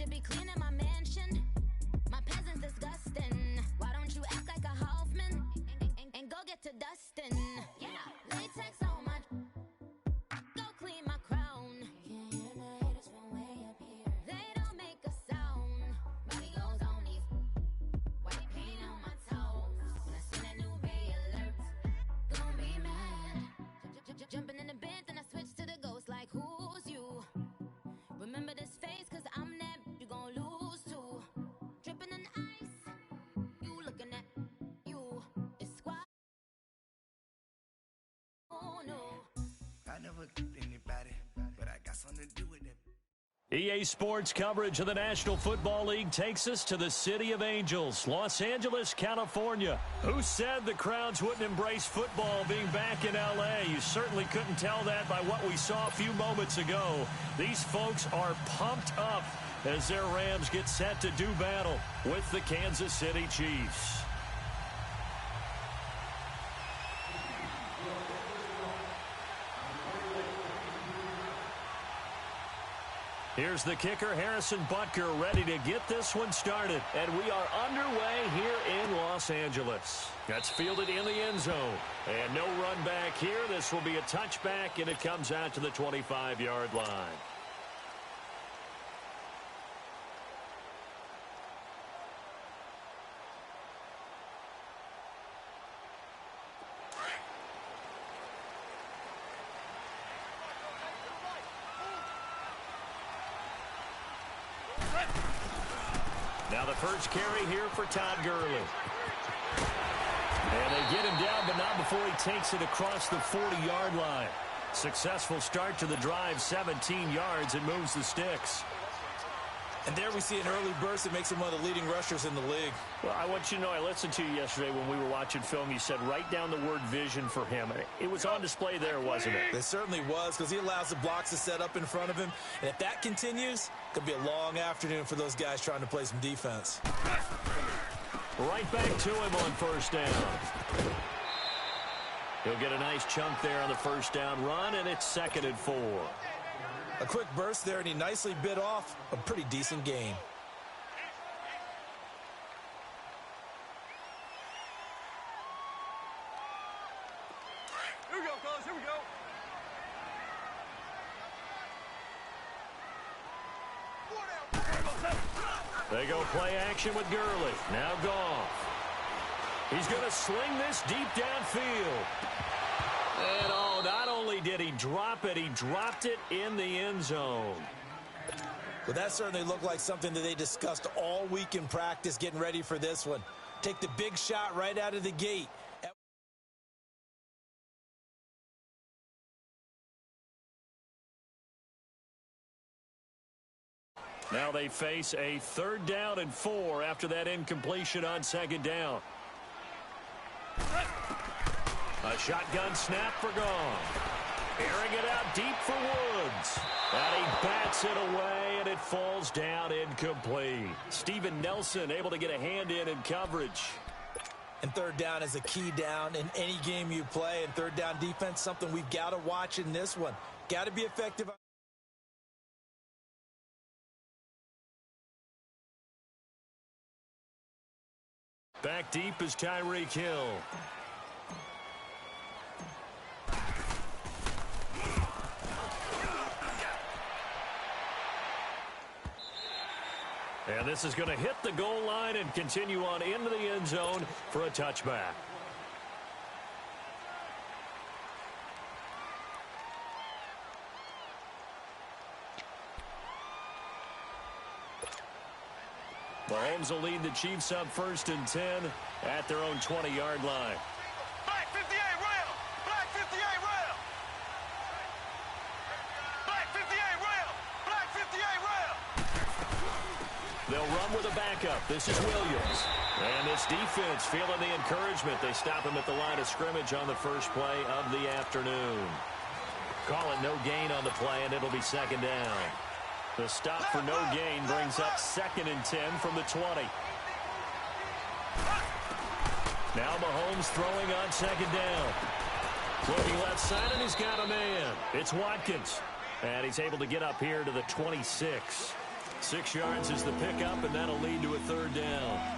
should be cleaning my mansion. My peasants disgusting. Why don't you act like a Hoffman and go get to dustin'? Yeah, latex on my. Go clean my crown. Can't hear the haters from way up here. They don't make a sound. Body goes on these. White paint on my toes. When I see that new Bay alert, gonna be mad. Jumping in the bed, then I switch to the ghost like who's you? Remember this face, cause I'm that you gon' lose to. Dripping in ice, you looking at you. It's squad. Oh no. I never killed anybody, but I got something to do with it. EA Sports coverage of the National Football League takes us to the City of Angels, Los Angeles, California. Who said the crowds wouldn't embrace football being back in L.A.? You certainly couldn't tell that by what we saw a few moments ago. These folks are pumped up as their Rams get set to do battle with the Kansas City Chiefs. Here's the kicker, Harrison Butker, ready to get this one started. And we are underway here in Los Angeles. That's fielded in the end zone. And no run back here. This will be a touchback, and it comes out to the 25-yard line. Now the first carry here for Todd Gurley. And they get him down, but not before he takes it across the 40-yard line. Successful start to the drive, 17 yards, and moves the sticks. And there we see an early burst that makes him one of the leading rushers in the league. Well, I want you to know, I listened to you yesterday when we were watching film. You said write down the word vision for him. It was on display there, wasn't it? It certainly was, because he allows the blocks to set up in front of him. And if that continues, it could be a long afternoon for those guys trying to play some defense. Right back to him on first down. He'll get a nice chunk there on the first down run, and it's 2nd and 4. A quick burst there, and he nicely bit off a pretty decent gain. Here we go, fellas. Here we go. They go play action with Gurley. Now Goff. He's going to sling this deep downfield. And oh, not only did he drop it, he dropped it in the end zone. Well, that certainly looked like something that they discussed all week in practice getting ready for this one. Take the big shot right out of the gate. Now they face a 3rd down and 4 after that incompletion on 2nd down. A shotgun snap for Goff. Airing it out deep for Woods. And he bats it away, and it falls down incomplete. Steven Nelson able to get a hand in coverage. And 3rd down is a key down in any game you play. And 3rd down defense, something we've got to watch in this one. Got to be effective. Back deep is Tyreek Hill. And this is going to hit the goal line and continue on into the end zone for a touchback. Mahomes will lead the Chiefs up 1st and 10 at their own 20-yard line. Black 58 rail! Black 58 rail! Black 58 rail! Black 58 rail! They'll run with a backup. This is Williams. And this defense feeling the encouragement. They stop him at the line of scrimmage on the first play of the afternoon. Call it no gain on the play, and it'll be 2nd down. The stop for no gain brings up 2nd and 10 from the 20. Now Mahomes throwing on 2nd down. Looking left side, and he's got a man. It's Watkins. And he's able to get up here to the 26. 6 yards is the pickup, and that'll lead to a third down.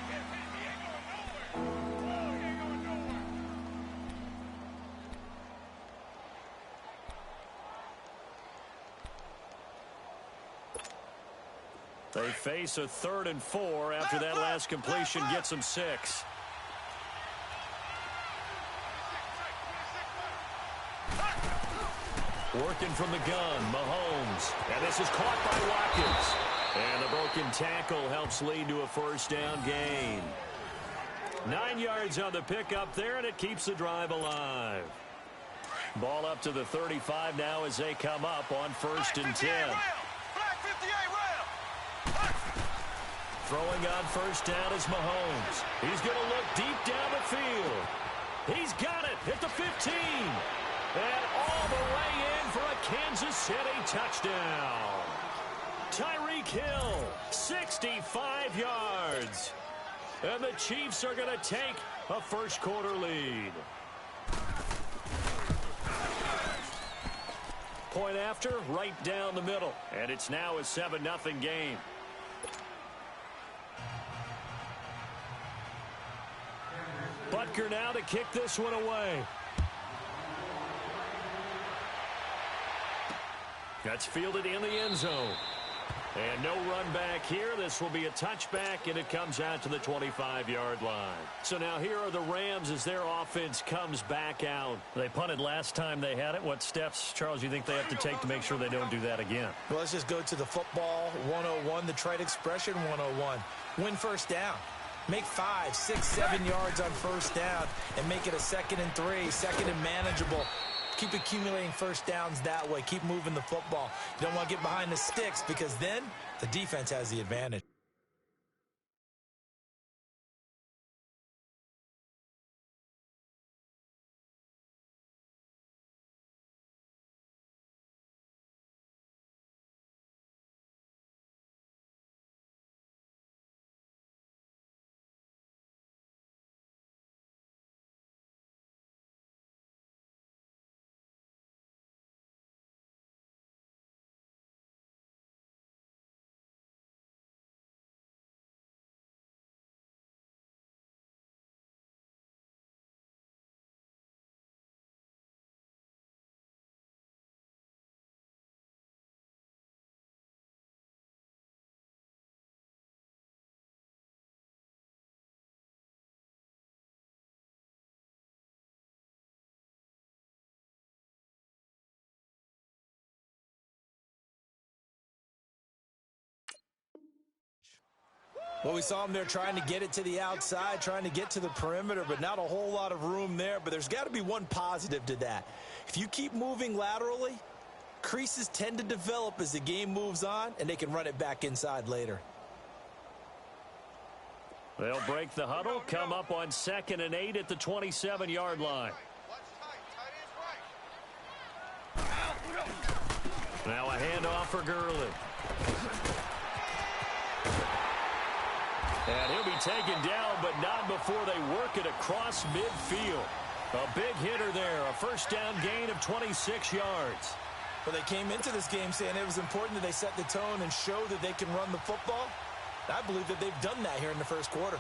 They face a 3rd and 4 after that last completion gets them 6. Working from the gun, Mahomes. And this is caught by Watkins. And the broken tackle helps lead to a first down gain. 9 yards on the pickup there, and it keeps the drive alive. Ball up to the 35 now as they come up on 1st and 10. Throwing on first down is Mahomes. He's going to look deep down the field. He's got it at the 15. And all the way in for a Kansas City touchdown. Tyreek Hill, 65 yards. And the Chiefs are going to take a first-quarter lead. Point after, right down the middle. And it's now a 7-0 game. Butker now to kick this one away. That's fielded in the end zone. And no run back here. This will be a touchback, and it comes out to the 25-yard line. So now here are the Rams as their offense comes back out. They punted last time they had it. What steps, Charles, you think they have to take to make sure they don't do that again? Well, let's just go to the football 101, the trite expression 101. Win first down. Make 5, 6, 7 yards on first down and make it a 2nd and 3, 2nd and manageable. Keep accumulating first downs that way. Keep moving the football. You don't want to get behind the sticks because then the defense has the advantage. Well, we saw him there trying to get it to the outside, trying to get to the perimeter, but not a whole lot of room there. But there's got to be one positive to that. If you keep moving laterally, creases tend to develop as the game moves on, and they can run it back inside later. They'll break the huddle, come up on 2nd and 8 at the 27-yard line. Now a handoff for Gurley. And he'll be taken down, but not before they work it across midfield. A big hitter there, a first down gain of 26 yards. Well, they came into this game saying it was important that they set the tone and show that they can run the football. I believe that they've done that here in the first quarter.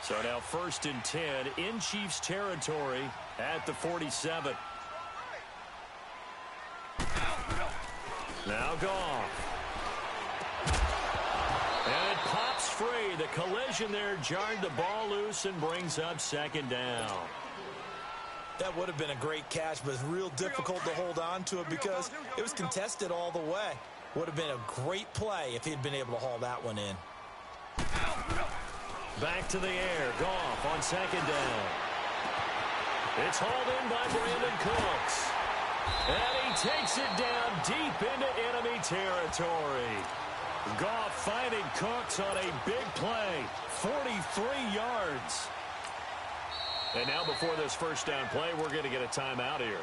So now 1st and 10 in Chiefs territory at the 47. Now Goff. And it pops free. The collision there jarred the ball loose and brings up 2nd down. That would have been a great catch, but it's real difficult to hold on to it because it was contested all the way. Would have been a great play if he'd been able to haul that one in. Back to the air. Goff on 2nd down. It's hauled in by Brandon Cooks. And he takes it down deep into enemy territory. Goff finding Cooks on a big play. 43 yards. And now before this first down play, we're going to get a timeout here.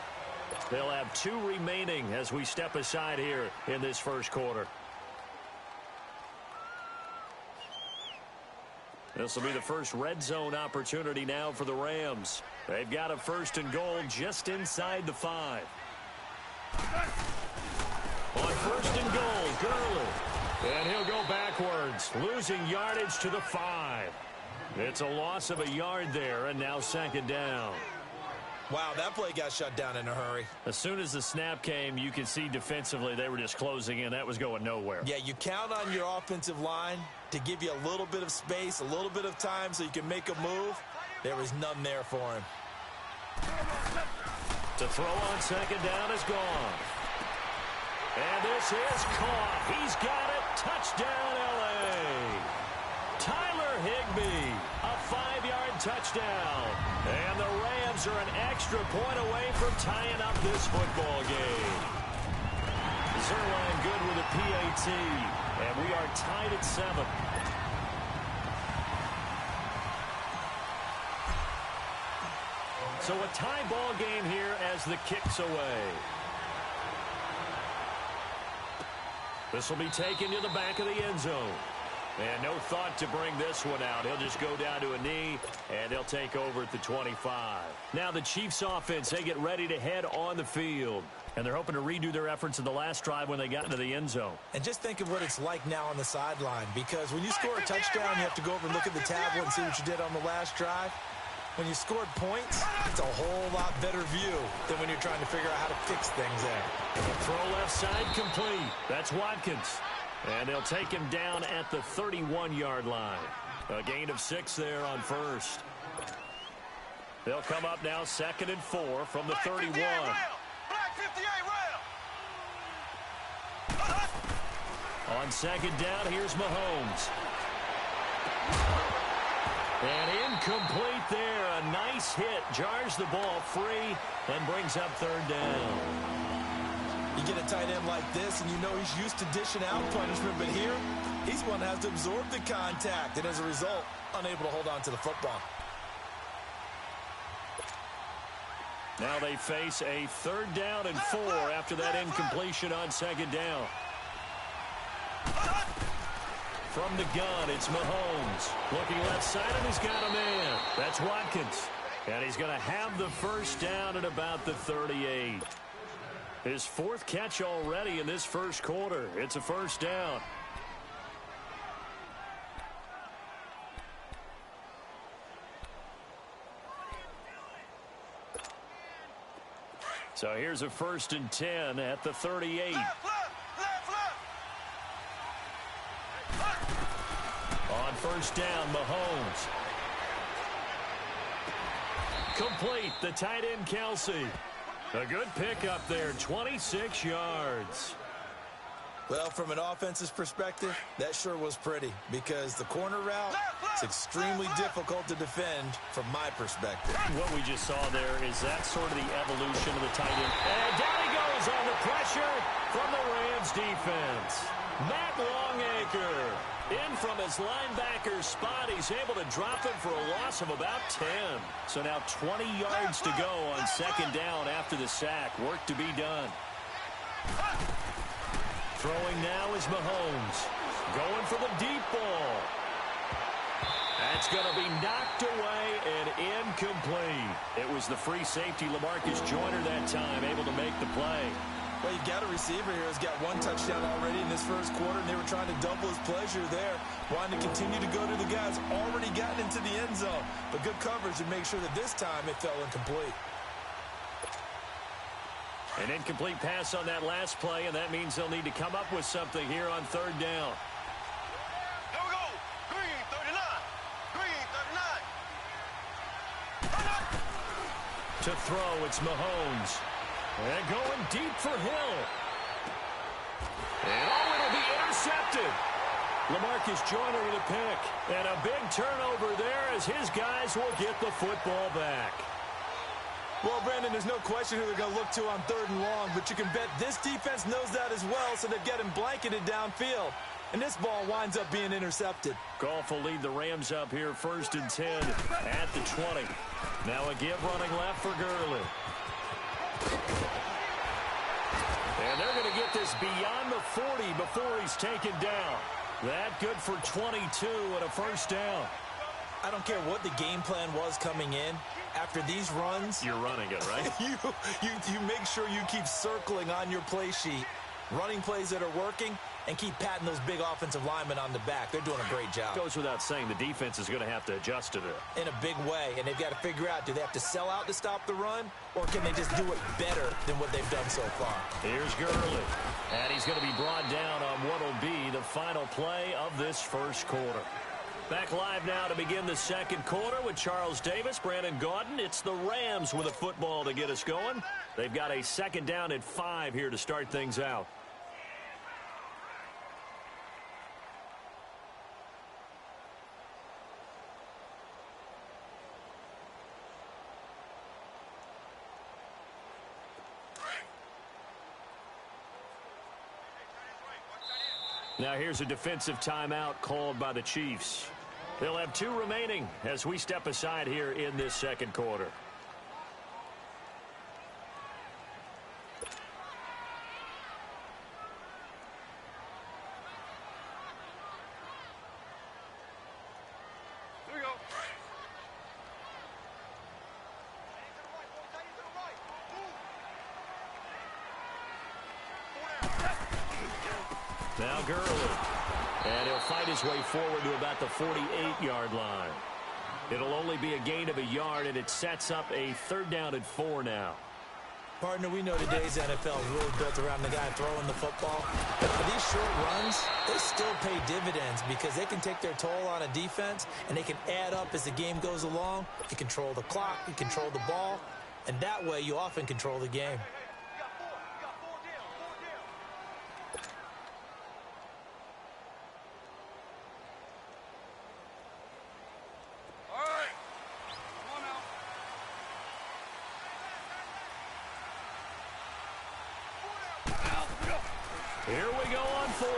They'll have 2 remaining as we step aside here in this first quarter. This will be the first red zone opportunity now for the Rams. They've got a 1st and goal just inside the 5. On 1st and goal, Gurley. And They'll go backwards, losing yardage to the 5. It's a loss of a yard there, and now second down. Wow, that play got shut down in a hurry. As soon as the snap came, you could see defensively they were just closing in. That was going nowhere. Yeah, you count on your offensive line to give you a little bit of space, a little bit of time so you can make a move. There was none there for him. To throw on second down is gone. And this is caught. He's got it. Touchdown, L.A. Tyler Higbee, a 5-yard touchdown. And the Rams are an extra point away from tying up this football game. Zerline good with a PAT. And we are tied at 7. So a tie ball game here as the kick's away. This will be taken to the back of the end zone. And no thought to bring this one out. He'll just go down to a knee, and he'll take over at the 25. Now the Chiefs offense, they get ready to head on the field. And they're hoping to redo their efforts in the last drive when they got into the end zone. And just think of what it's like now on the sideline. Because when you score a touchdown, you have to go over and look at the tablet and see what you did on the last drive. When you scored points, it's a whole lot better view than when you're trying to figure out how to fix things there. Throw left side complete. That's Watkins. And they'll take him down at the 31-yard line. A gain of 6 there on first. They'll come up now 2nd and 4 from the 31. Black 58 rail. On second down, here's Mahomes. And incomplete there. A nice hit. Jars the ball free and brings up 3rd down. You get a tight end like this, and you know he's used to dishing out punishment, but here, he's one that has to absorb the contact, and as a result, unable to hold on to the football. Now they face a 3rd down and 4 after that incompletion on second down. From the gun, it's Mahomes. Looking left side, and he's got a man. That's Watkins. And he's going to have the first down at about the 38. His 4th catch already in this first quarter. It's a first down. So here's a 1st and 10 at the 38. Left. On first down, Mahomes. Complete. The tight end, Kelsey. A good pickup there, 26 yards. Well, from an offense's perspective, that sure was pretty because the corner route is extremely difficult to defend from my perspective. What we just saw there is that sort of the evolution of the tight end. And down he goes on the pressure from the Rams defense. Matt Longacre in from his linebacker spot. He's able to drop him for a loss of about 10. So now 20 yards to go on second down after the sack. Work to be done. Throwing now is Mahomes. Going for the deep ball. That's going to be knocked away and incomplete. It was the free safety, LaMarcus Joyner, that time, able to make the play. Well, you've got a receiver here who's got 1 touchdown already in this first quarter, and they were trying to double his pleasure there, wanting to continue to go to the guys already gotten into the end zone. But good coverage to make sure that this time it fell incomplete. An incomplete pass on that last play, and that means they'll need to come up with something here on 3rd down. Here we go. Green 39. Green 39. To throw, it's Mahomes. And going deep for Hill. And it'll be intercepted. LaMarcus Joyner with a pick. And a big turnover there as his guys will get the football back. Well, Brandon, there's no question who they're going to look to on 3rd and long, but you can bet this defense knows that as well, so they're getting blanketed downfield. And this ball winds up being intercepted. Goff will lead the Rams up here 1st and 10 at the 20. Now a give running left for Gurley. And they're going to get this beyond the 40 before he's taken down. That good for 22 and a first down. I don't care what the game plan was coming in. After these runs, you're running it, right? you make sure you keep circling on your play sheet. Running plays that are working, and keep patting those big offensive linemen on the back. They're doing a great job. Goes without saying the defense is going to have to adjust to that. In a big way, and they've got to figure out, do they have to sell out to stop the run, or can they just do it better than what they've done so far? Here's Gurley, and he's going to be brought down on what will be the final play of this first quarter. Back live now to begin the second quarter with Charles Davis, Brandon Gaudin. It's the Rams with a football to get us going. They've got a second down at 5 here to start things out. Now here's a defensive timeout called by the Chiefs. They'll have 2 remaining as we step aside here in this second quarter. Here we go. Now Gurley. And he'll fight his way forward to about the 48-yard line. It'll only be a gain of a yard, and it sets up a third down at 4 now. Partner, we know today's NFL is really built around the guy throwing the football. But for these short runs, they still pay dividends because they can take their toll on a defense, and they can add up as the game goes along. You control the clock, you control the ball, and that way you often control the game. Here we go on 4.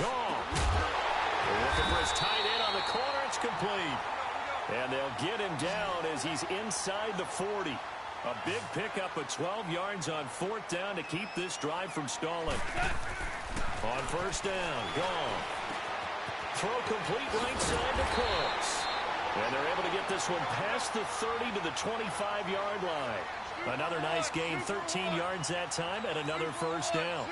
Gone. They're looking for his tight end on the corner. It's complete. And they'll get him down as he's inside the 40. A big pickup of 12 yards on 4th down to keep this drive from stalling. On 1st down, gone. Throw complete right side to Cooks. And they're able to get this one past the 30 to the 25-yard line. Another nice gain, 13 yards that time, and another 1st down.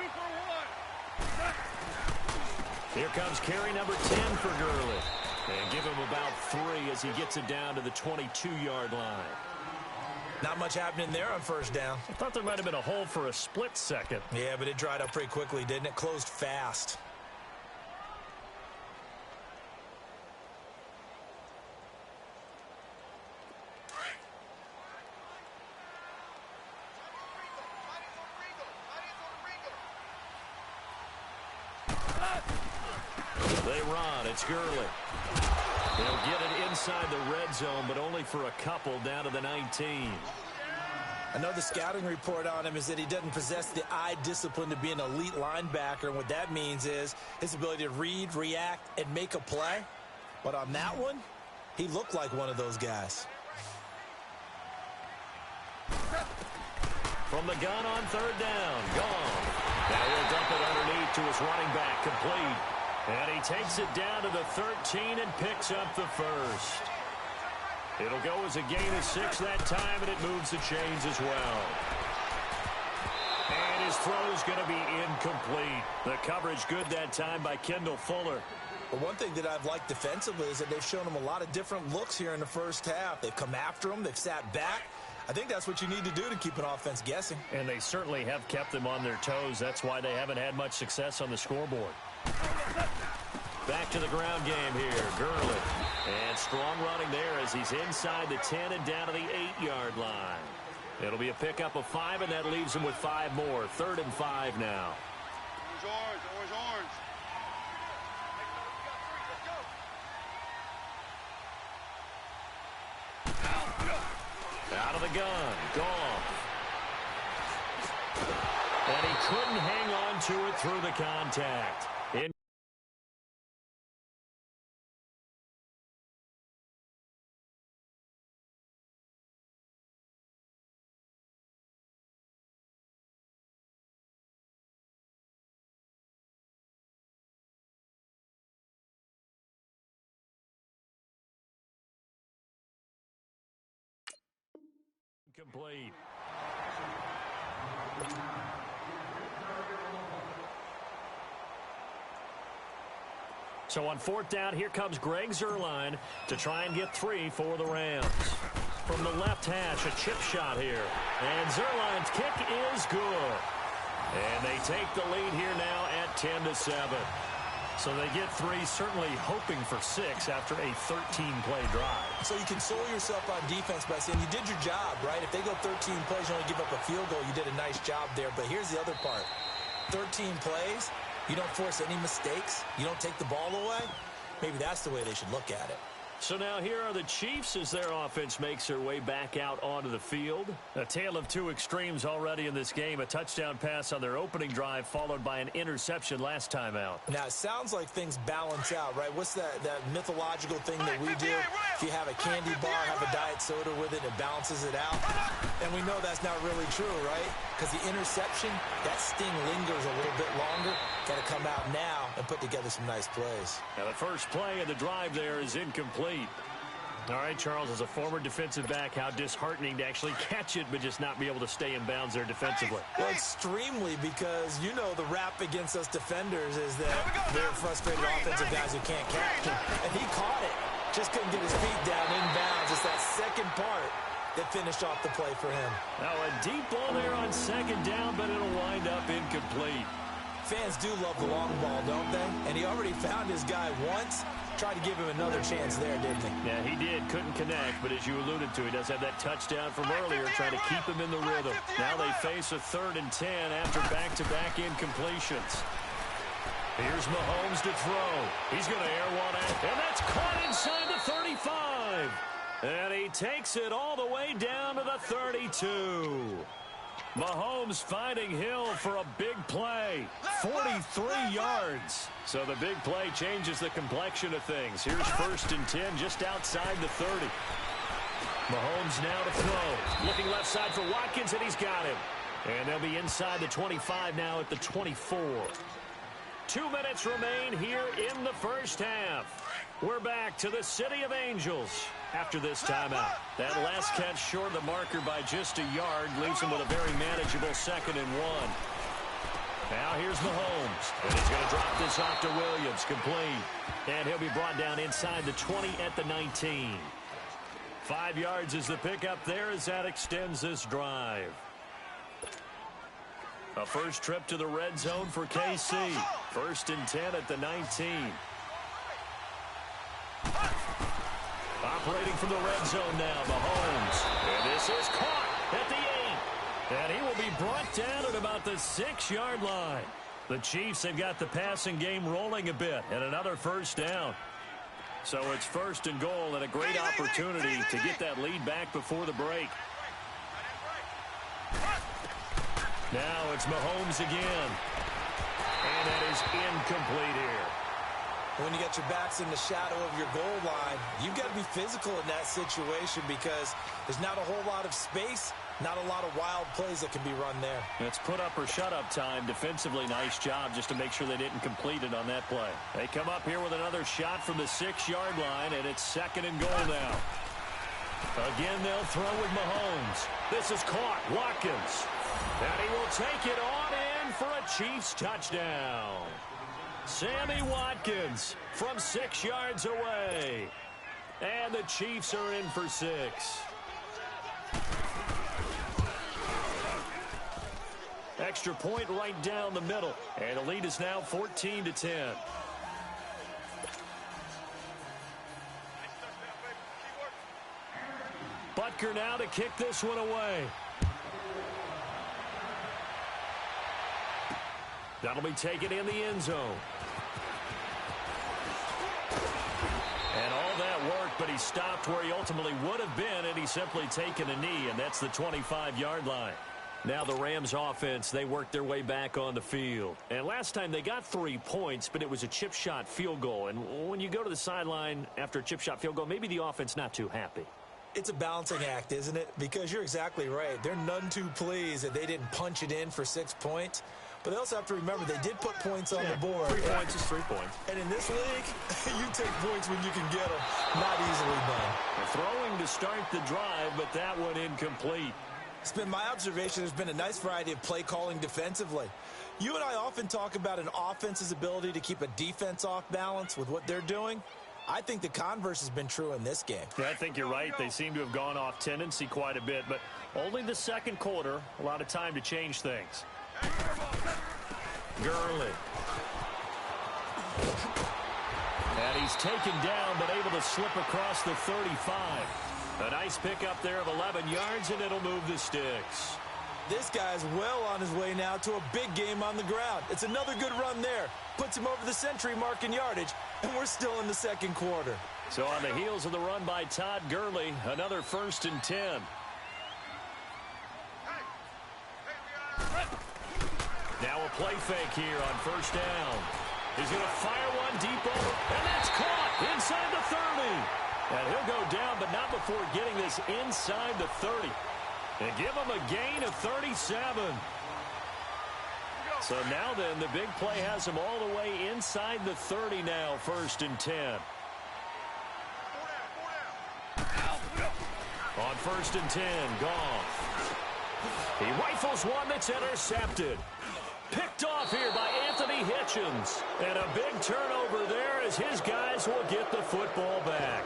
Here comes carry number 10 for Gurley. And give him about 3 as he gets it down to the 22-yard line. Not much happening there on 1st down. I thought there might have been a hole for a split second. Yeah, but it dried up pretty quickly, didn't it? Closed fast. They run. It's Gurley. They'll get it inside the red zone, but only for a couple down to the 19. I know the scouting report on him is that he doesn't possess the eye discipline to be an elite linebacker, and what that means is his ability to read, react, and make a play. But on that one, he looked like one of those guys. From the gun on 3rd down. Gone. Now he'll dump it underneath to his running back. Complete. And he takes it down to the 13 and picks up the first. It'll go as a gain of 6 that time, and it moves the chains as well. And his throw's going to be incomplete. The coverage good that time by Kendall Fuller. But one thing that I've liked defensively is that they've shown him a lot of different looks here in the 1st half. They've come after him. They've sat back. I think that's what you need to do to keep an offense guessing. And they certainly have kept them on their toes. That's why they haven't had much success on the scoreboard. Back to the ground game here. Gurley. And strong running there as he's inside the 10 and down to the 8-yard line. It'll be a pickup of 5, and that leaves him with 5 more. 3rd and 5 now. Orange. Out of the gun. Gone. And he couldn't hang on to it through the contact. Complete. So on 4th down, here comes Greg Zuerlein to try and get 3 for the Rams. From the left hash, a chip shot here. And Zuerlein's kick is good. And they take the lead here now at 10-7. So they get 3, certainly hoping for 6 after a 13-play drive. So you console yourself on defense by saying you did your job, right? If they go 13 plays, you only give up a field goal, you did a nice job there. But here's the other part. 13 plays, you don't force any mistakes, you don't take the ball away. Maybe that's the way they should look at it. So now here are the Chiefs as their offense makes their way back out onto the field. A tale of two extremes already in this game. A touchdown pass on their opening drive followed by an interception last time out. Now, it sounds like things balance out, right? What's that mythological thing that we do? If you have a candy bar, have a diet soda with it, it balances it out. And we know that's not really true, right? Because the interception, that sting lingers a little bit longer. Got to come out now and put together some nice plays. Now, the first play of the drive there is incomplete. All right, Charles, as a former defensive back, how disheartening to actually catch it but just not be able to stay in bounds there defensively. Well, extremely, because you know the rap against us defenders is that they're frustrated offensive guys who can't catch him. And he caught it. Just couldn't get his feet down in bounds. It's that second part that finished off the play for him. Now, a deep ball there on 2nd down, but it'll wind up incomplete. Fans do love the long ball, don't they? And he already found his guy once. Tried to give him another chance there, didn't he? Yeah, he did. Couldn't connect, but as you alluded to, he does have that touchdown from earlier, trying to keep him in the rhythm. Now they face a 3rd and 10 after back-to-back incompletions. Here's Mahomes to throw. He's going to air one out, and that's caught inside the 35. And he takes it all the way down to the 32. Mahomes finding Hill for a big play. 43 yards. So the big play changes the complexion of things. Here's 1st and 10 just outside the 30. Mahomes now to throw. Looking left side for Watkins, and he's got him. And they'll be inside the 25 now at the 24. 2 minutes remain here in the first half. We're back to the City of Angels after this timeout. That last catch short of the marker by just a yard leaves him with a very manageable 2nd and 1. Now here's Mahomes, and he's going to drop this off to Williams, complete. And he'll be brought down inside the 20 at the 19. 5 yards is the pickup there as that extends this drive. A first trip to the red zone for KC. 1st and 10 at the 19. Operating from the red zone now, Mahomes. And this is caught at the 8. And he will be brought down at about the 6-yard line. The Chiefs have got the passing game rolling a bit, and another 1st down. So it's 1st and goal, and a great opportunity to get that lead back before the break. Now it's Mahomes again. And that is incomplete here. When you got your backs in the shadow of your goal line, you've got to be physical in that situation because there's not a whole lot of space, not a lot of wild plays that can be run there. It's put up or shut up time. Defensively, nice job just to make sure they didn't complete it on that play. They come up here with another shot from the 6-yard line, and it's 2nd and goal now. Again, they'll throw with Mahomes. This is caught. Watkins. And he will take it on in for a Chiefs touchdown. Sammy Watkins from 6 yards away. And the Chiefs are in for 6. Extra point right down the middle. And the lead is now 14-10. Butker now to kick this one away. That'll be taken in the end zone. And all that work, but he stopped where he ultimately would have been, and he's simply taken a knee, and that's the 25-yard line. Now the Rams offense, they worked their way back on the field. And last time they got 3 points, but it was a chip shot field goal. And when you go to the sideline after a chip shot field goal, maybe the offense not too happy. It's a balancing act, isn't it? Because you're exactly right. They're none too pleased that they didn't punch it in for 6 points. But they also have to remember they did put points on the board. 3 points is 3 points. And in this league, you take points when you can get them. Not easily done. They're throwing to start the drive, but that one incomplete. It's been my observation there's been a nice variety of play calling defensively. You and I often talk about an offense's ability to keep a defense off balance with what they're doing. I think the converse has been true in this game. Yeah, I think you're right. They seem to have gone off tendency quite a bit, but only the second quarter, a lot of time to change things. Gurley. And he's taken down, but able to slip across the 35. A nice pickup there of 11 yards, and it'll move the sticks. This guy's well on his way now to a big game on the ground. It's another good run there. Puts him over the century mark in yardage, and we're still in the second quarter. So on the heels of the run by Todd Gurley, another 1st and 10. Now a play fake here on 1st down. He's going to fire one deep over, and that's caught inside the 30. And he'll go down, but not before getting this inside the 30. And give him a gain of 37. So now then, the big play has him all the way inside the 30 now, 1st and 10. On 1st and 10, Goff. He rifles one that's intercepted. Picked off here by Anthony Hitchens. And a big turnover there as his guys will get the football back.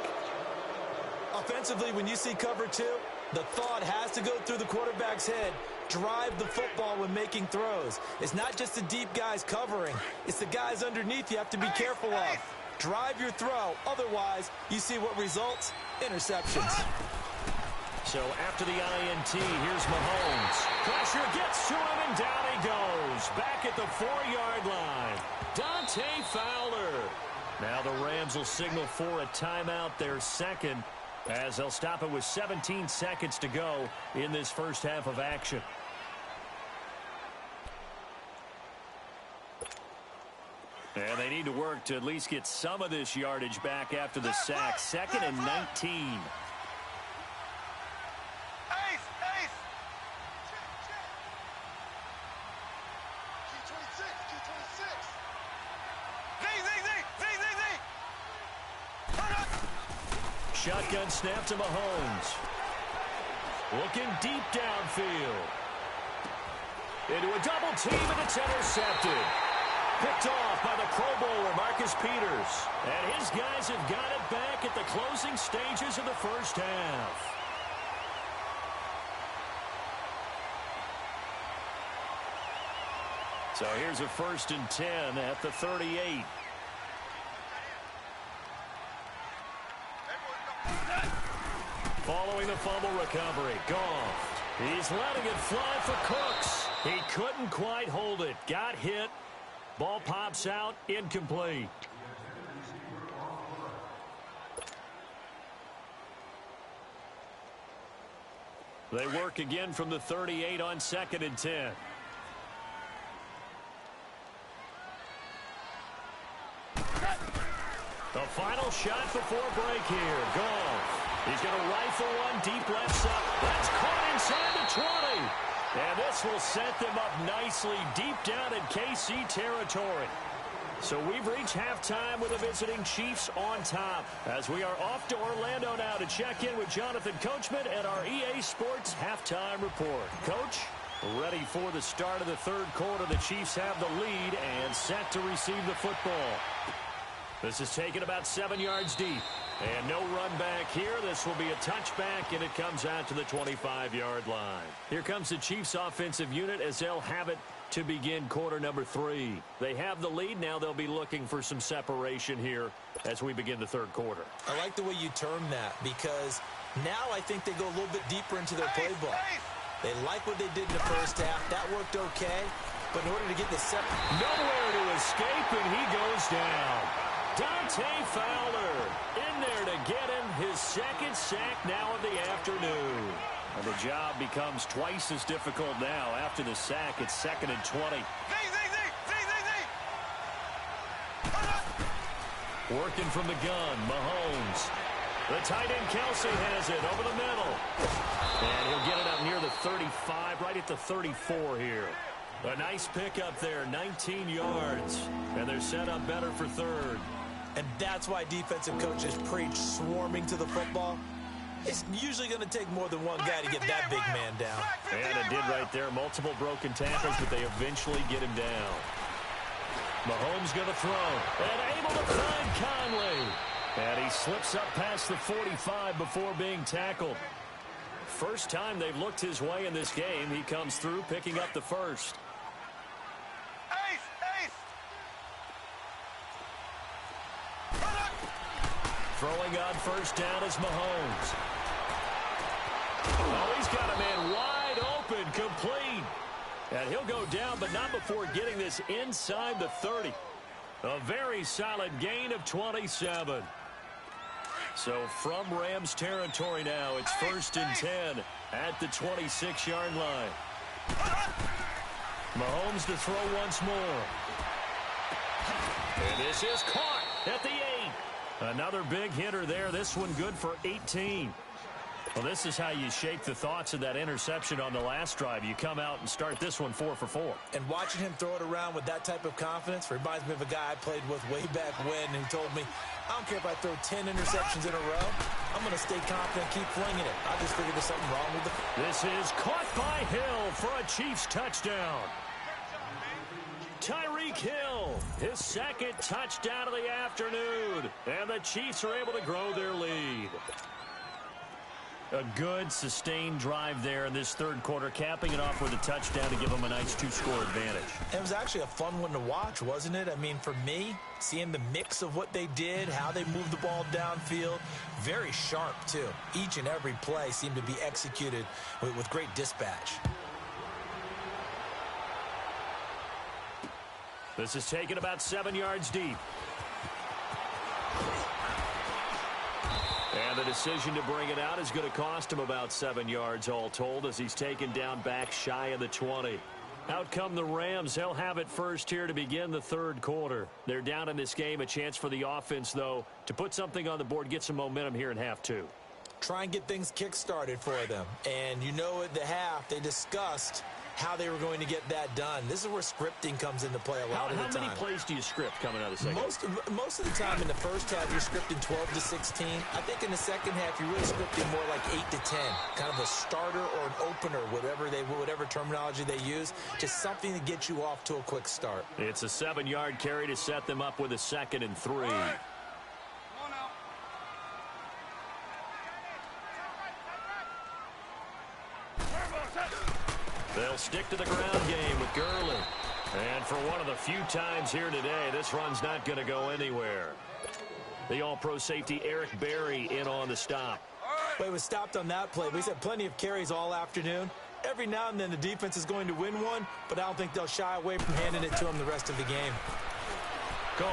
Offensively, when you see cover 2, the thought has to go through the quarterback's head. Drive the football when making throws. It's not just the deep guys covering. It's the guys underneath you have to be careful of. Drive your throw. Otherwise, you see what results? Interceptions. So after the INT, here's Mahomes. Pressure gets to him, and down he goes. Back at the 4-yard line. Dante Fowler. Now the Rams will signal for a timeout, their second, as they'll stop it with 17 seconds to go in this first half of action. And they need to work to at least get some of this yardage back after the sack. 2nd and 19. Shotgun snap to Mahomes. Looking deep downfield. Into a double team, and it's intercepted. Picked off by the Pro Bowler, Marcus Peters. And his guys have got it back at the closing stages of the first half. So here's a 1st and 10 at the 38. Following the fumble recovery, Goff. He's letting it fly for Cooks. He couldn't quite hold it. Got hit. Ball pops out, incomplete. They work again from the 38 on 2nd and 10. The final shot before break here. Goff. He's going to rifle one deep left side. That's caught inside the 20. And this will set them up nicely deep down in KC territory. So we've reached halftime with the visiting Chiefs on top, as we are off to Orlando now to check in with Jonathan Coachman and our EA Sports halftime report. Coach, ready for the start of the 3rd quarter. The Chiefs have the lead and set to receive the football. This is taken about 7 yards deep. And no run back here. This will be a touchback, and it comes out to the 25-yard line. Here comes the Chiefs offensive unit as they'll have it to begin quarter number 3. They have the lead. Now they'll be looking for some separation here as we begin the 3rd quarter. I like the way you term that, because now I think they go a little bit deeper into their playbook. They like what they did in the first half. That worked okay. But in order to get the nowhere to escape, and he goes down. Dante Fowler in there to get him his 2nd sack now of the afternoon. And the job becomes twice as difficult now after the sack. It's 2nd and 20. Working from the gun, Mahomes. The tight end Kelsey has it over the middle. And he'll get it up near the 35, right at the 34 here. A nice pickup there, 19 yards. And they're set up better for 3rd. And that's why defensive coaches preach swarming to the football. It's usually going to take more than one guy to get that big man down. And it did right there. Multiple broken tackles, but they eventually get him down. Mahomes going to throw. And able to find Conley. And he slips up past the 45 before being tackled. First time they've looked his way in this game. He comes through, picking up the first. Throwing on first down is Mahomes. Oh, he's got a man wide open, complete. And he'll go down, but not before getting this inside the 30. A very solid gain of 27. So from Rams territory now, it's 1st and 10 at the 26-yard line. Mahomes to throw once more. And this is caught at the 8. Another big hitter there. This one good for 18. Well, this is how you shape the thoughts of that interception on the last drive. You come out and start this one 4 for 4. And watching him throw it around with that type of confidence reminds me of a guy I played with way back when who told me, I don't care if I throw 10 interceptions in a row. I'm going to stay confident, keep flinging it. I just figured there's something wrong with it. This is caught by Hill for a Chiefs touchdown. Tyreek Hill, his second touchdown of the afternoon. And the Chiefs are able to grow their lead. A good, sustained drive there in this third quarter, capping it off with a touchdown to give them a nice 2-score advantage. It was actually a fun one to watch, wasn't it? I mean, for me, seeing the mix of what they did, how they moved the ball downfield, very sharp, too. Each and every play seemed to be executed with great dispatch. This is taken about 7 yards deep. And the decision to bring it out is going to cost him about 7 yards all told as he's taken down back shy of the 20. Out come the Rams. They'll have it first here to begin the third quarter. They're down in this game. A chance for the offense, though, to put something on the board, get some momentum here in half 2. Try and get things kick-started for them. And you know at the half, they discussed how they were going to get that done. This is where scripting comes into play a lot of the time. How many plays do you script coming out of the second? Most of the time in the first half, you're scripting 12 to 16. I think in the second half, you're really scripting more like 8 to 10. Kind of a starter or an opener, whatever terminology they use. Just something to get you off to a quick start. It's a 7-yard carry to set them up with a 2nd and 3. They'll stick to the ground game with Gurley. And for one of the few times here today, this run's not going to go anywhere. The all-pro safety Eric Berry in on the stop. Well, he was stopped on that play, but he's had plenty of carries all afternoon. Every now and then the defense is going to win one, but I don't think they'll shy away from handing it to him the rest of the game. Gone.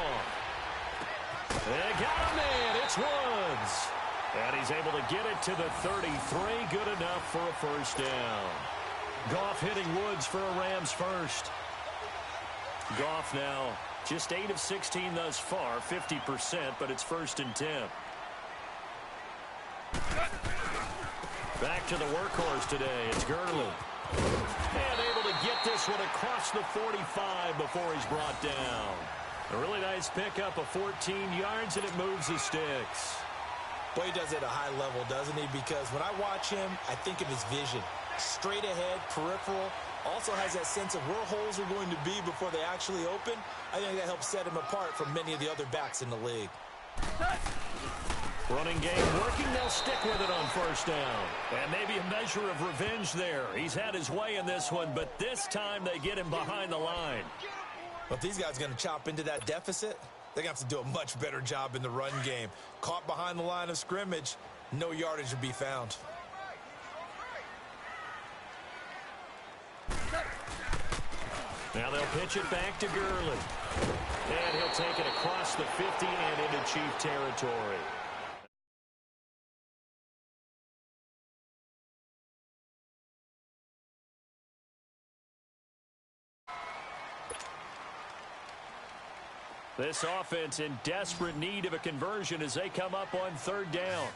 They got him in. It's Woods. And he's able to get it to the 33. Good enough for a first down. Goff hitting Woods for a Rams first. Goff now just 8 of 16 thus far, 50%, but it's 1st and 10. Back to the workhorse today. It's Gurley. And able to get this one across the 45 before he's brought down. A really nice pickup of 14 yards, and it moves the sticks. Boy, he does it at a high level, doesn't he? Because when I watch him, I think of his vision. Straight ahead, peripheral, also has that sense of where holes are going to be before they actually open. I think that helps set him apart from many of the other backs in the league. Running game working, they'll stick with it on first down. And maybe a measure of revenge there. He's had his way in this one, but this time they get him behind the line. Well, if these guys are going to chop into that deficit, they're going to have to do a much better job in the run game. Caught behind the line of scrimmage, no yardage will be found. Now they'll pitch it back to Gurley. And he'll take it across the 50 and into Chief territory. This offense in desperate need of a conversion as they come up on 3rd down.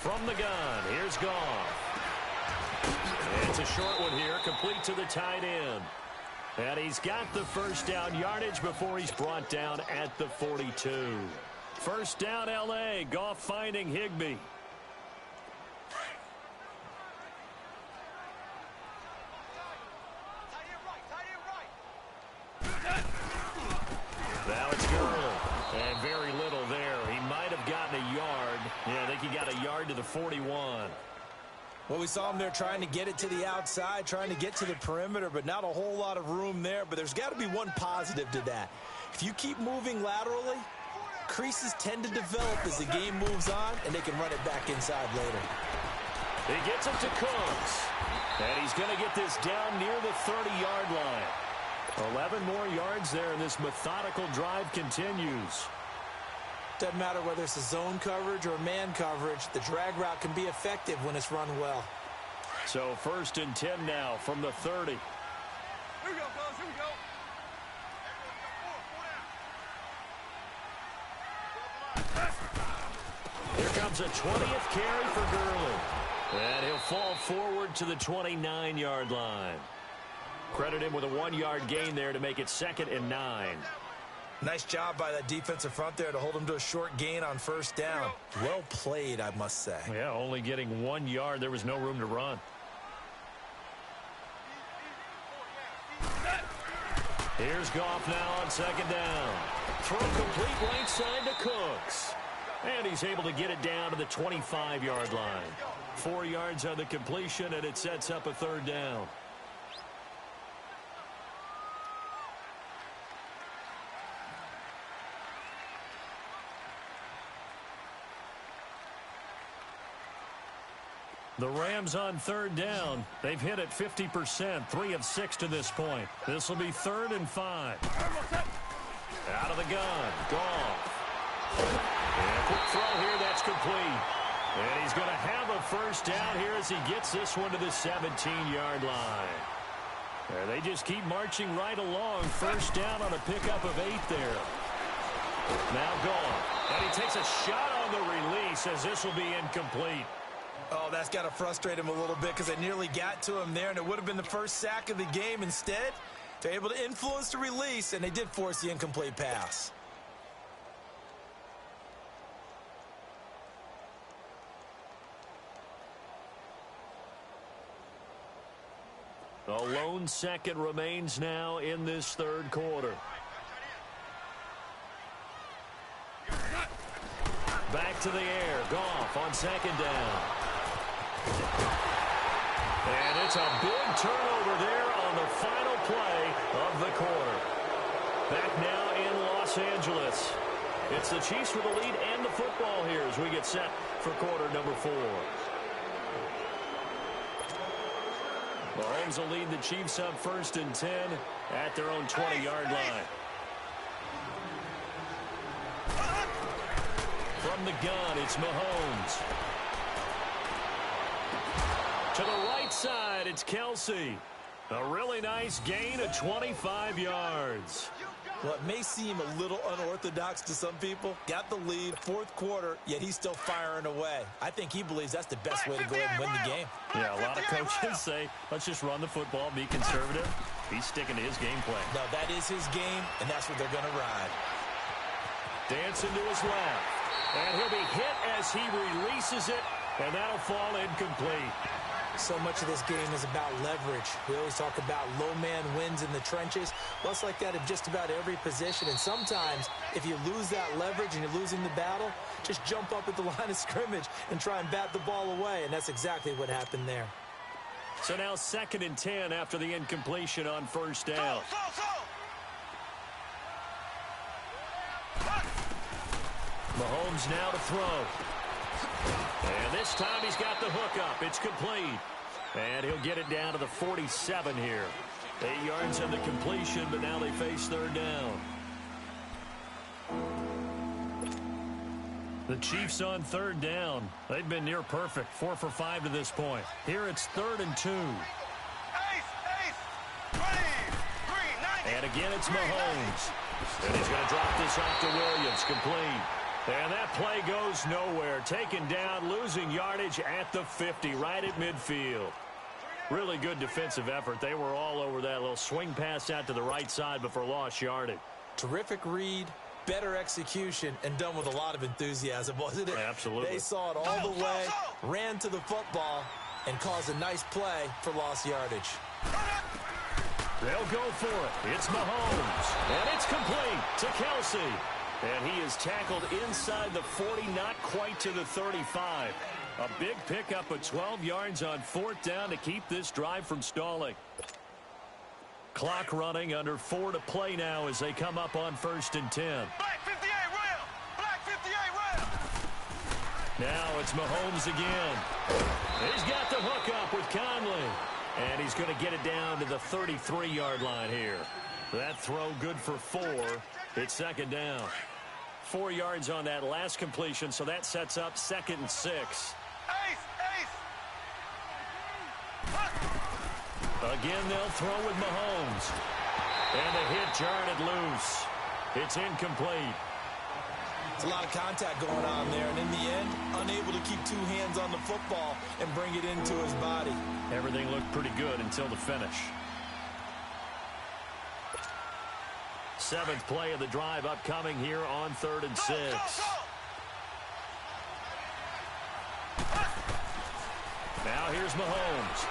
From the gun, here's Goff. It's a short one here, complete to the tight end. And he's got the first down yardage before he's brought down at the 42. First down, L.A. Goff finding Higbee. Now it's Gurley. And very little there. He might have gotten a yard. Yeah, I think he got a yard to the 41. Well, we saw him there trying to get it to the outside, trying to get to the perimeter, but not a whole lot of room there. But there's got to be one positive to that. If you keep moving laterally, creases tend to develop as the game moves on, and they can run it back inside later. He gets it to Cooks. And he's going to get this down near the 30-yard line. 11 more yards there, and this methodical drive continues. Doesn't matter whether it's a zone coverage or man coverage, the drag route can be effective when it's run well. So 1st and 10 now from the 30. Here we go, fellas. Here we go. Here comes a 20th carry for Gurley. And he'll fall forward to the 29-yard line. Credit him with a 1-yard gain there to make it 2nd and 9. Nice job by that defensive front there to hold him to a short gain on 1st down. Well played, I must say. Yeah, only getting 1 yard. There was no room to run. Here's Goff now on 2nd down. Throw complete right side to Cooks. And he's able to get it down to the 25-yard line. 4 yards on the completion, and it sets up a 3rd down. The Rams on 3rd down. They've hit it 50%, 3 of 6 to this point. This will be 3rd and 5. Out of the gun, Goff. And quick throw here, that's complete. And he's going to have a 1st down here as he gets this one to the 17-yard line. And they just keep marching right along. 1st down on a pickup of 8 there. Now Goff. And he takes a shot on the release as this will be incomplete. Oh, that's got to frustrate him a little bit because they nearly got to him there, and it would have been the first sack of the game. Instead, they're able to influence the release, and they did force the incomplete pass. A lone second remains now in this 3rd quarter. Back to the air. Goff on 2nd down. And it's a big turnover there on the final play of the quarter. Back now in Los Angeles. It's the Chiefs with the lead and the football here as we get set for quarter number 4. Mahomes will lead the Chiefs up 1st and 10 at their own 20-yard line. From the gun, it's Mahomes. To the right side, it's Kelsey. A really nice gain of 25 yards. Well, it may seem a little unorthodox to some people. Got the lead, 4th quarter, yet he's still firing away. I think he believes that's the best way to go ahead and win the game. Yeah, a lot of coaches say, let's just run the football, be conservative. He's sticking to his game plan. No, that is his game, and that's what they're going to ride. Dancing to his left. And he'll be hit as he releases it, and that'll fall incomplete. So much of this game is about leverage. We always talk about low man wins in the trenches. Well, it's like that in just about every position. And sometimes, if you lose that leverage and you're losing the battle, just jump up at the line of scrimmage and try and bat the ball away. And that's exactly what happened there. So now 2nd and 10 after the incompletion on 1st down. Mahomes now to throw. And this time he's got the hook up. It's complete. And he'll get it down to the 47 here. 8 yards on the completion, but now they face 3rd down. The Chiefs on 3rd down. They've been near perfect. 4 for 5 to this point. Here it's 3rd and 2. And again it's Mahomes. And he's going to drop this off to Williams. Complete. And that play goes nowhere. Taken down, losing yardage at the 50, right at midfield. Really good defensive effort. They were all over that little swing pass out to the right side before lost yardage. Terrific read, better execution and done with a lot of enthusiasm, wasn't it? Absolutely. They saw it all the way, ran to the football, and caused a nice play for lost yardage. They'll go for it. It's Mahomes. And it's complete to Kelsey. And he is tackled inside the 40, not quite to the 35. A big pickup of 12 yards on 4th down to keep this drive from stalling. Clock running, under 4 to play now as they come up on 1st and 10. Black 58 rail! Black 58 rail! Now it's Mahomes again. He's got the hook up with Conley. And he's going to get it down to the 33-yard line here. That throw good for 4. It's 2nd down. 4 yards on that last completion, so that sets up 2nd and 6. Ace! Again, they'll throw with Mahomes. And the hit jarred it loose. It's incomplete. It's a lot of contact going on there, and in the end, unable to keep 2 hands on the football and bring it into his body. Everything looked pretty good until the finish. 7th play of the drive upcoming here on 3rd and 6. Now here's Mahomes.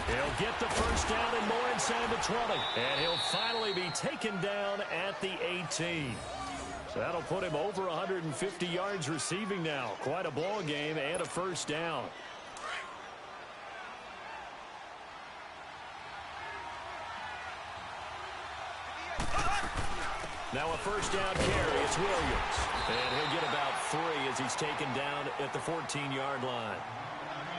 He'll get the first down and more inside the 20. And he'll finally be taken down at the 18. So that'll put him over 150 yards receiving now. Quite a ball game and a first down. Now a first down carry. It's Williams. And he'll get about 3 as he's taken down at the 14-yard line.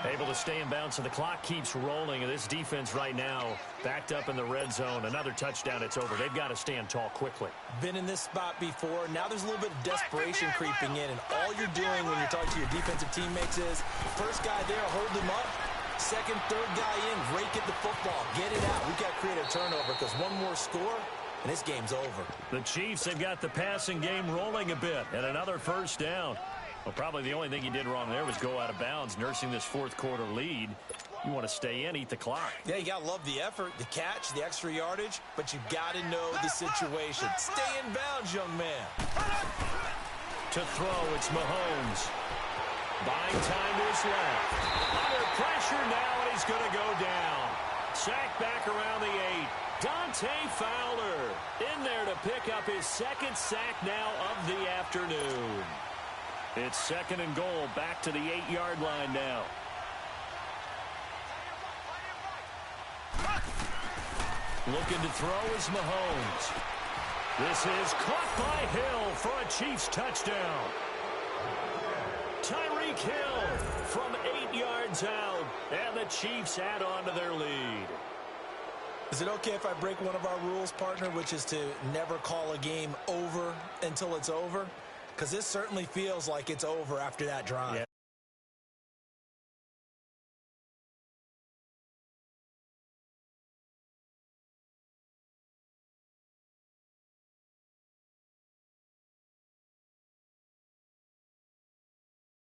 Able to stay in bounds, so the clock keeps rolling. And this defense right now backed up in the red zone. Another touchdown, it's over. They've got to stand tall quickly. Been in this spot before. Now there's a little bit of desperation creeping in. And all you're doing when you're talking to your defensive teammates is, first guy there, hold him up. Second, third guy in, rake at the football. Get it out. We've got to create a turnover because one more score, and this game's over. The Chiefs have got the passing game rolling a bit. And another first down. Well, probably the only thing he did wrong there was go out of bounds, nursing this 4th quarter lead. You want to stay in, eat the clock. Yeah, you got to love the effort, the catch, the extra yardage, but you got to know the situation. Stay in bounds, young man. To throw, it's Mahomes. Buying time to his left. Under pressure now, and he's going to go down. Sack back around the 8. Dante Fowler in there to pick up his 2nd sack now of the afternoon. It's 2nd and goal, back to the 8-yard line now. Looking to throw is Mahomes. This is caught by Hill for a Chiefs touchdown. Tyreek Hill from 8 yards out, and the Chiefs add on to their lead. Is it okay if I break one of our rules, partner, which is to never call a game over until it's over? Because this certainly feels like it's over after that drive. Yeah,